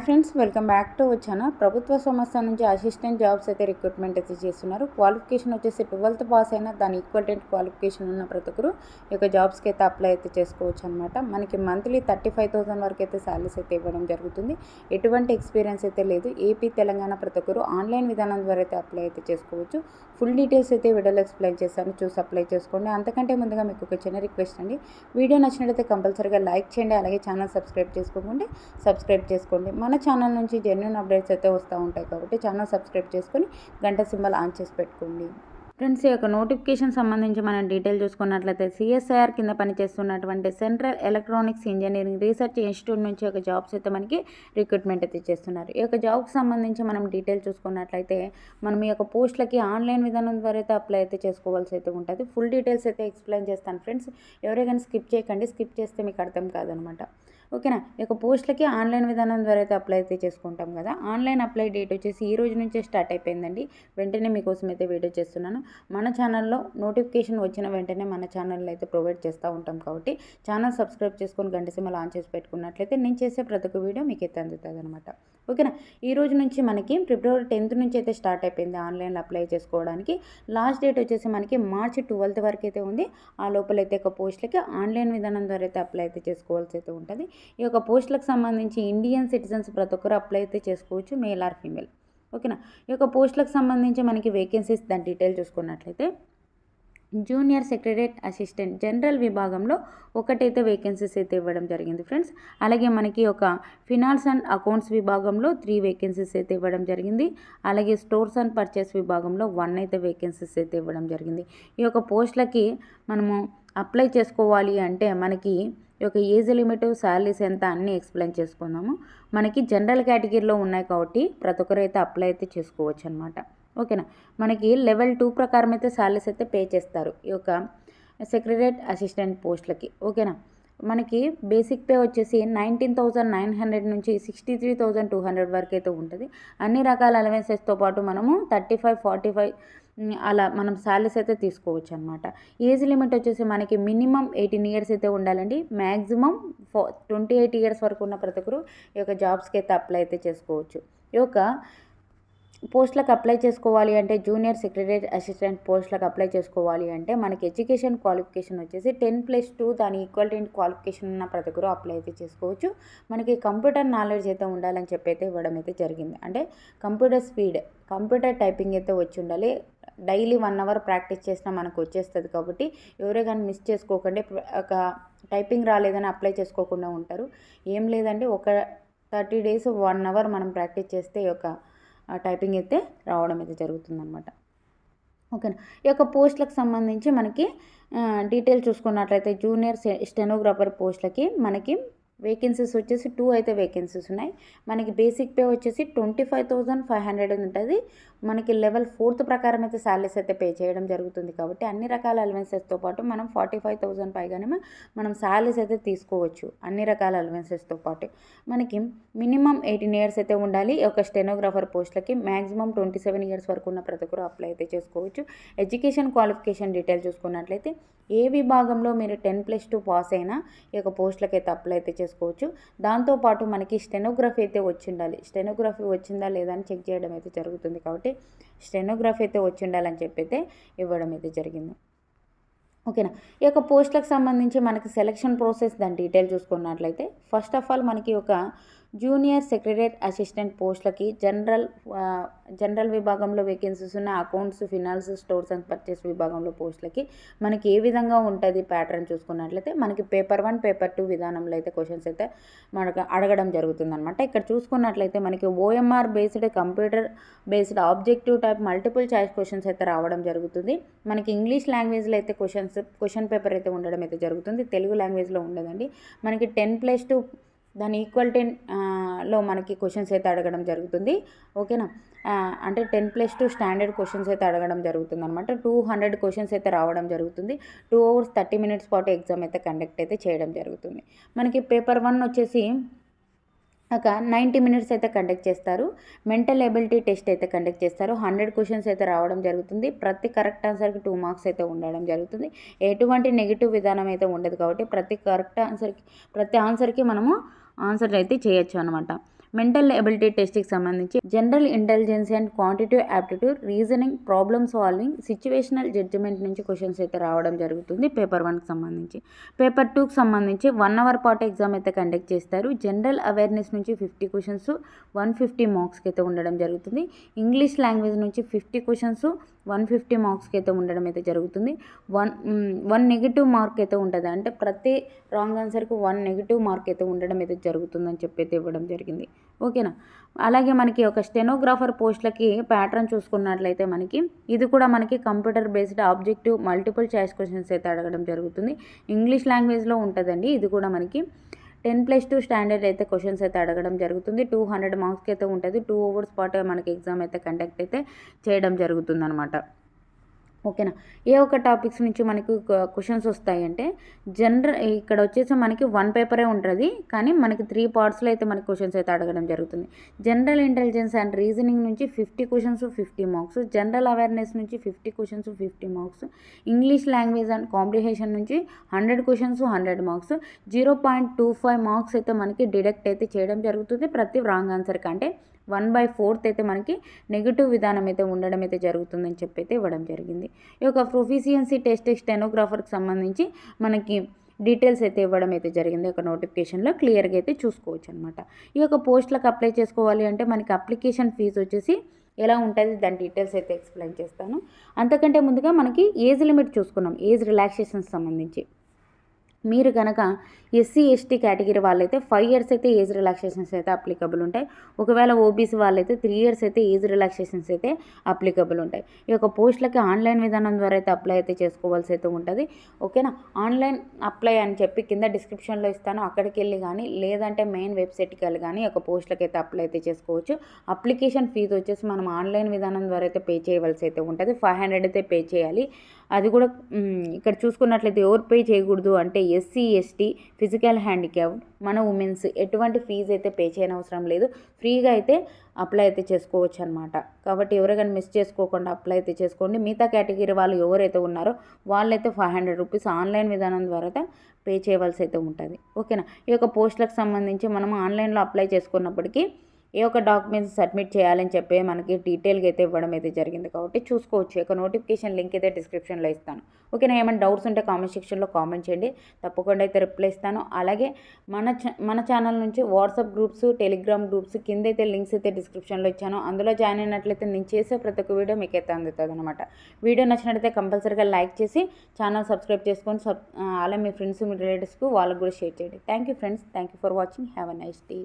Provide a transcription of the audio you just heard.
Friends, welcome back to our channel. ప్రభుత్వ సంస్థ నుంచి అసిస్టెంట్ జాబ్స్ అయితే రిక్రూట్మెంట్ అయితే చేస్తున్నారు. క్వాలిఫికేషన్ వచ్చేసి 12th పాస్ అయినా దాని ఈక్వలెంట్ క్వాలిఫికేషన్ ఉన్న ప్రతి ఒక్కరు ఈ యొక్క జాబ్స్కి అయితే అప్లై అయితే చేసుకోవచ్చు అనమాట. మనకి మంత్లీ 35,000 వరకు అయితే శాలరీస్ అయితే ఇవ్వడం జరుగుతుంది. ఎటువంటి ఎక్స్పీరియన్స్ అయితే లేదు. ఏపీ తెలంగాణ ప్రతి ఒక్కరు ఆన్లైన్ విధానం ద్వారా అయితే అప్లై అయితే చేసుకోవచ్చు. ఫుల్ డీటెయిల్స్ అయితే వీడియోలో ఎక్స్ప్లెయిన్ చేస్తాను, చూసి అప్లై చేసుకోండి. అంతకంటే ముందుగా మీకు ఒక చిన్న రిక్వెస్ట్ అండి, వీడియో నచ్చినట్లయితే కంపల్సరీగా లైక్ చేయండి, అలాగే ఛానల్ సబ్స్క్రైబ్ చేసుకోండి. మన ఛానల్ నుంచి జెన్యూన్ అప్డేట్స్ అయితే వస్తూ ఉంటాయి కాబట్టి ఛానల్ సబ్స్క్రైబ్ చేసుకొని గంట సింబల్ ఆన్ చేసి పెట్టుకోండి. ఫ్రెండ్స్, ఈ యొక్క నోటిఫికేషన్ సంబంధించి మనం డీటెయిల్ చూసుకున్నట్లయితే సిఎస్ఐఆర్ కింద పనిచేస్తున్నటువంటి central electronics engineering research institute నుంచి ఒక జాబ్స్ అయితే మనకి రిక్రూట్మెంట్ అయితే చేస్తున్నారు. ఈ యొక్క జాబ్కి సంబంధించి మనం డీటెయిల్ చూసుకున్నట్లయితే మనం ఈ యొక్క పోస్టులకి ఆన్లైన్ విధానం ద్వారా అయితే అప్లై అయితే చేసుకోవాల్సి అయితే ఉంటుంది. ఫుల్ డీటెయిల్స్ అయితే ఎక్స్ప్లెయిన్ చేస్తాను ఫ్రెండ్స్. ఎవరైనా స్కిప్ చేయకండి, స్కిప్ చేస్తే మీకు అర్థం కాదనమాట. ఓకేనా. ఈ యొక్క పోస్టులకి ఆన్లైన్ విధానం ద్వారా అయితే అప్లై అయితే చేసుకుంటాం కదా. ఆన్లైన్ అప్లై డేట్ వచ్చేసి ఈ రోజు నుంచే స్టార్ట్ అయిపోయిందండి. వెంటనే మీకోసం అయితే వీడియో చేస్తున్నాను. మన ఛానల్లో నోటిఫికేషన్ వచ్చిన వెంటనే మన ఛానల్లో అయితే ప్రొవైడ్ చేస్తూ ఉంటాం కాబట్టి ఛానల్ సబ్స్క్రైబ్ చేసుకొని గంట సింబల్ ఆన్ చేసి పెట్టుకున్నట్లయితే నేను చేసే ప్రతి ఒక్క వీడియో మీకు అయితే అందుతుంది అనమాట. ఓకేనా. ఈ రోజు నుంచి మనకి ఫిబ్రవరి 10th నుంచి అయితే స్టార్ట్ అయిపోయింది ఆన్లైన్లో అప్లై చేసుకోవడానికి. లాస్ట్ డేట్ వచ్చేసి మనకి మార్చి 12th వరకు అయితే ఉంది. ఆ లోపలైతే ఒక పోస్టులకి ఆన్లైన్ విధానం ద్వారా అయితే అప్లై అయితే చేసుకోవాల్సి అయితే ఉంటుంది. ఈ యొక్క పోస్టులకు సంబంధించి ఇండియన్ సిటిజన్స్ ప్రతి ఒక్కరు అప్లై అయితే చేసుకోవచ్చు, మేల్ ఆర్ ఫీమేల్. ఓకేనా. ఈ యొక్క పోస్టులకు సంబంధించి మనకి వేకెన్సీస్ దాని డీటెయిల్ చూసుకున్నట్లయితే జూనియర్ సెక్రటరేట్ అసిస్టెంట్ జనరల్ విభాగంలో ఒకటైతే వేకెన్సీస్ అయితే ఇవ్వడం జరిగింది ఫ్రెండ్స్. అలాగే మనకి ఒక ఫినాన్స్ అండ్ అకౌంట్స్ విభాగంలో 3 వేకెన్సీస్ అయితే ఇవ్వడం జరిగింది. అలాగే స్టోర్స్ అండ్ పర్చేస్ విభాగంలో 1 అయితే వేకెన్సీస్ అయితే ఇవ్వడం జరిగింది. ఈ యొక్క పోస్టులకి మనము అప్లై చేసుకోవాలి అంటే మనకి ఈ యొక్క ఏజ్ లిమిట్, శాలరీస్ ఎంత అన్నీ ఎక్స్ప్లెయిన్ చేసుకుందాము. మనకి జనరల్ కేటగిరీలో ఉన్నాయి కాబట్టి ప్రతి ఒక్కరు అయితే అప్లై అయితే చేసుకోవచ్చు అనమాట. ఓకేనా. మనకి లెవెల్ 2 ప్రకారం అయితే శాలరీస్ అయితే పే చేస్తారు ఈ యొక్క సెక్రటరేట్ అసిస్టెంట్ పోస్టులకి. ఓకేనా. మనకి బేసిక్ పే వచ్చేసి 19,900 నుంచి 63,200 వరకు అయితే ఉంటుంది. అన్ని రకాల అలవెన్సెస్తో పాటు మనము 35, 45 అలా మనం శాలరీస్ అయితే తీసుకోవచ్చు అనమాట. ఏజ్ లిమిట్ వచ్చేసి మనకి మినిమం 18 ఇయర్స్ అయితే ఉండాలండి. మ్యాక్సిమం 28 ఇయర్స్ వరకు ఉన్న ప్రతి ఒక్కరు ఈ యొక్క జాబ్స్కి అయితే అప్లై అయితే చేసుకోవచ్చు. ఈ యొక్క పోస్టులకు అప్లై చేసుకోవాలి అంటే జూనియర్ సెక్రటరీ అసిస్టెంట్ పోస్టులకు అప్లై చేసుకోవాలి అంటే మనకి ఎడ్యుకేషన్ క్వాలిఫికేషన్ వచ్చేసి 10+2 దాని ఈక్వలెంట్ క్వాలిఫికేషన్ ఉన్న ప్రతి ఒక్కరు అప్లై అయితే చేసుకోవచ్చు. మనకి కంప్యూటర్ నాలెడ్జ్ అయితే ఉండాలని చెప్పి అయితే ఇవ్వడం అయితే జరిగింది. అంటే కంప్యూటర్ స్పీడ్, కంప్యూటర్ టైపింగ్ అయితే వచ్చి ఉండాలి. డైలీ 1 hour ప్రాక్టీస్ చేసినా మనకు వచ్చేస్తుంది కాబట్టి ఎవరే కానీ మిస్ చేసుకోకండి. ఒక టైపింగ్ రాలేదని అప్లై చేసుకోకుండా ఉంటారు. ఏం లేదండి, ఒక 30 days 1 hour మనం ప్రాక్టీస్ చేస్తే ఈ యొక్క టైపింగ్ అయితే రావడం అయితే జరుగుతుందన్నమాట. ఓకేనా. ఈ యొక్క పోస్టులకు సంబంధించి మనకి డీటెయిల్ చూసుకున్నట్లయితే జూనియర్ స్టెనోగ్రాఫర్ పోస్టులకి మనకి వేకెన్సీస్ వచ్చేసి 2 అయితే వేకెన్సీస్ ఉన్నాయి. మనకి బేసిక్ పే వచ్చేసి 25,500 ఉంటుంది. మనకి లెవెల్ 4th ప్రకారం అయితే శాలరీస్ అయితే పే చేయడం జరుగుతుంది కాబట్టి అన్ని రకాల అలవెన్సెస్తో పాటు మనం 45,000 పైగానే మనం శాలరీస్ అయితే తీసుకోవచ్చు. అన్ని రకాల అలవెన్సెస్తో పాటు మనకి మినిమం 18 ఇయర్స్ అయితే ఉండాలి. ఒక స్టెనోగ్రాఫర్ పోస్టులకి మ్యాక్సిమం 27 ఇయర్స్ వరకు ఉన్న ప్రతి ఒక్కరు అప్లై అయితే చేసుకోవచ్చు. ఎడ్యుకేషన్ క్వాలిఫికేషన్ డీటెయిల్ చూసుకున్నట్లయితే ఏ విభాగంలో మీరు 10+2 పాస్ అయినా ఈ యొక్క పోస్టులకి అయితే అప్లై అయితే చేసుకోవచ్చు. దాంతోపాటు మనకి స్టెనోగ్రఫీ అయితే వచ్చి ఉండాలి. స్టెనోగ్రఫీ వచ్చిందా లేదా అని చెక్ చేయడం అయితే జరుగుతుంది కాబట్టి స్టెనోగ్రఫీ అయితే వచ్చి ఉండాలని చెప్పి అయితే ఇవ్వడం అయితే జరిగింది. ఓకేనా. ఈ యొక్క పోస్టులకు సంబంధించి మనకి సెలక్షన్ ప్రాసెస్ దాని డీటెయిల్ చూసుకున్నట్లయితే ఫస్ట్ ఆఫ్ ఆల్ మనకి ఒక జూనియర్ సెక్రటరేట్ అసిస్టెంట్ పోస్టులకి జనరల్ విభాగంలో వేకెన్సీస్ ఉన్న accounts, finance, stores and purchase విభాగంలో పోస్టులకి మనకి ఏ విధంగా ఉంటుంది ప్యాటర్న్ చూసుకున్నట్లయితే మనకి పేపర్ 1, పేపర్ 2 విధానంలో అయితే క్వశ్చన్స్ అయితే మనకు అడగడం జరుగుతుందన్నమాట. ఇక్కడ చూసుకున్నట్లయితే మనకి OMR based, computer based, objective type, multiple choice questions అయితే రావడం జరుగుతుంది. మనకి ఇంగ్లీష్ లాంగ్వేజ్లో అయితే క్వశ్చన్ పేపర్ అయితే ఉండడం అయితే జరుగుతుంది. తెలుగు లాంగ్వేజ్లో ఉండదండి. మనకి 10+2 దాని ఈక్వల్టీలో మనకి క్వశ్చన్స్ అయితే అడగడం జరుగుతుంది. ఓకేనా. అంటే 10+2 స్టాండర్డ్ క్వశ్చన్స్ అయితే అడగడం జరుగుతుంది అనమాట. 200 క్వశ్చన్స్ అయితే రావడం జరుగుతుంది. 2 hours 30 minutes పాటు ఎగ్జామ్ అయితే కండక్ట్ అయితే చేయడం జరుగుతుంది. మనకి పేపర్ 1 వచ్చేసి ఒక 90 minutes అయితే కండక్ట్ చేస్తారు. మెంటల్ ఎబిలిటీ టెస్ట్ అయితే కండక్ట్ చేస్తారు. 100 క్వశ్చన్స్ అయితే రావడం జరుగుతుంది. ప్రతి కరెక్ట్ ఆన్సర్కి 2 marks అయితే ఉండడం జరుగుతుంది. ఎటువంటి నెగిటివ్ విధానం అయితే ఉండదు కాబట్టి ప్రతి ఆన్సర్కి మనము ఆన్సర్ అయితే చేయొచ్చు అనమాట. మెంటల్ ఎబిలిటీ టెస్ట్కి సంబంధించి general intelligence and quantitative aptitude, reasoning, problem solving, situational judgement నుంచి క్వశ్చన్స్ అయితే రావడం జరుగుతుంది పేపర్ 1కి సంబంధించి. పేపర్ 2కి సంబంధించి 1 అవర్ పాటు ఎగ్జామ్ అయితే కండక్ట్ చేస్తారు. జనరల్ అవేర్నెస్ నుంచి 50 క్వశ్చన్స్ 150 మార్క్స్కి అయితే ఉండడం జరుగుతుంది. ఇంగ్లీష్ లాంగ్వేజ్ నుంచి 50 క్వశ్చన్స్ 150 మార్క్స్కి అయితే ఉండడం అయితే జరుగుతుంది. వన్ నెగిటివ్ మార్క్ అయితే ఉంటుంది, అంటే ప్రతి రాంగ్ ఆన్సర్కి 1 నెగిటివ్ మార్క్ అయితే ఉండడం అయితే జరుగుతుందని చెప్పి అయితే ఇవ్వడం జరిగింది. ఓకేనా. అలాగే మనకి ఒక స్టెనోగ్రాఫర్ పోస్టులకి ప్యాటర్న్ చూసుకున్నట్లయితే మనకి ఇది కూడా మనకి computer based objective multiple choice questions అయితే అడగడం జరుగుతుంది. ఇంగ్లీష్ లాంగ్వేజ్లో ఉంటుందండి. ఇది కూడా మనకి 10+2 స్టాండర్డ్ అయితే క్వశ్చన్స్ అయితే అడగడం జరుగుతుంది. 200 మార్క్స్కి అయితే ఉంటుంది. 2 అవర్స్ పాటు మనకి ఎగ్జామ్ అయితే కండక్ట్ అయితే చేయడం జరుగుతుంది అనమాట. ఓకేనా. ఏ ఒక్క టాపిక్స్ నుంచి మనకు క్వశ్చన్స్ వస్తాయంటే ఇక్కడ వచ్చేసి మనకి 1 పేపరే ఉంటుంది, కానీ మనకి 3 పార్ట్స్లో అయితే మనకి క్వశ్చన్స్ అయితే అడగడం జరుగుతుంది. జనరల్ ఇంటెలిజెన్స్ అండ్ రీజనింగ్ నుంచి 50 క్వశ్చన్స్ 50 మార్క్స్, జనరల్ అవేర్నెస్ నుంచి 50 questions 50 marks, English language and comprehension నుంచి 100 క్వశ్చన్స్ 100 మార్క్స్, 0.25 మార్క్స్ అయితే మనకి డిడక్ట్ అయితే చేయడం జరుగుతుంది ప్రతి రాంగ్ ఆన్సర్ కంటే. 1/4 అయితే మనకి నెగిటివ్ విధానం అయితే ఉండడం అయితే జరుగుతుందని చెప్పి అయితే ఇవ్వడం జరిగింది. ఈ యొక్క ప్రొఫిషియన్సీ టెస్ట్ స్టెనోగ్రాఫర్కి సంబంధించి మనకి డీటెయిల్స్ అయితే ఇవ్వడం అయితే జరిగింది. ఒక నోటిఫికేషన్లో క్లియర్గా అయితే చూసుకోవచ్చు అనమాట. ఈ యొక్క పోస్టులకు అప్లై చేసుకోవాలి అంటే మనకి అప్లికేషన్ ఫీజు వచ్చేసి ఎలా ఉంటుంది దాని డీటెయిల్స్ అయితే ఎక్స్ప్లెయిన్ చేస్తాను. అంతకంటే ముందుగా మనకి ఏజ్ లిమిట్ చూసుకున్నాం. ఏజ్ రిలాక్సేషన్కి సంబంధించి మీరు కనుక ఎస్సీ ఎస్టీ కేటగిరీ వాళ్ళైతే 5 ఇయర్స్ అయితే ఏజ్ రిలాక్సేషన్స్ అయితే అప్లికబుల్ ఉంటాయి. ఒకవేళ ఓబీసీ వాళ్ళైతే 3 ఇయర్స్ అయితే ఏజ్ రిలాక్సేషన్స్ అయితే అప్లికబుల్ ఉంటాయి. ఈ యొక్క పోస్టులకి ఆన్లైన్ విధానం ద్వారా అయితే అప్లై అయితే చేసుకోవాల్సి అయితే ఉంటుంది. ఓకేనా. ఆన్లైన్ అప్లై అని చెప్పి కింద డిస్క్రిప్షన్లో ఇస్తాను, అక్కడికి వెళ్ళి కానీ లేదంటే మెయిన్ వెబ్సైట్కి వెళ్ళి కానీ ఈ యొక్క పోస్టులకి అయితే అప్లై అయితే చేసుకోవచ్చు. అప్లికేషన్ ఫీజు వచ్చేసి మనం ఆన్లైన్ విధానం ద్వారా అయితే పే చేయవలసి అయితే ఉంటుంది. 500 అయితే పే చేయాలి. అది కూడా ఇక్కడ చూసుకున్నట్లయితే ఎవరు పే చేయకూడదు అంటే ఎస్సీ ఎస్టీ, ఫిజికల్ హ్యాండిక్యాప్డ్, మన ఉమెన్స్ ఎటువంటి ఫీజు అయితే పే చేయనవసరం లేదు. ఫ్రీగా అయితే అప్లై అయితే చేసుకోవచ్చు అనమాట. కాబట్టి ఎవరైనా మిస్ చేసుకోకుండా అప్లై అయితే చేసుకోండి. మిగతా కేటగిరీ వాళ్ళు ఎవరైతే ఉన్నారో వాళ్ళైతే 500 రూపీస్ ఆన్లైన్ విధానం ద్వారా పే చేయవలసి అయితే ఉంటుంది. ఓకేనా. ఈ యొక్క పోస్టులకు సంబంధించి మనం ఆన్లైన్లో అప్లై చేసుకున్నప్పటికీ ఏ ఒక్క డాక్యుమెంట్స్ సబ్మిట్ చేయాలని చెప్పి మనకి డీటెయిల్గా అయితే ఇవ్వడం అయితే జరిగింది. కాబట్టి చూసుకోవచ్చు. ఒక నోటిఫికేషన్ లింక్ అయితే డిస్క్రిప్షన్లో ఇస్తాను. ఓకేనా. ఏమైనా డౌట్స్ ఉంటే కామెంట్ సెక్షన్లో కామెంట్ చేయండి, తప్పకుండా అయితే రిప్లై ఇస్తాను. అలాగే మన ఛానల్ నుంచి వాట్సాప్ గ్రూప్స్, టెలిగ్రామ్ గ్రూప్స్ కింద అయితే లింక్స్ అయితే డిస్క్రిప్షన్లో ఇచ్చాను. అందులో జాయిన్ అయినట్లయితే నేను చేసే ప్రతి ఒక్క వీడియో మీకు అయితే అందుతుంది అనమాట. వీడియో నచ్చినట్లయితే కంపల్సరీగా లైక్ చేసి ఛానల్ సబ్స్క్రైబ్ చేసుకొని అలాగే మీ ఫ్రెండ్స్ మీ రిలేటివ్స్కు వాళ్ళకు కూడా షేర్ చేయండి. Thank you friends. Thank you for watching. Have a nice day.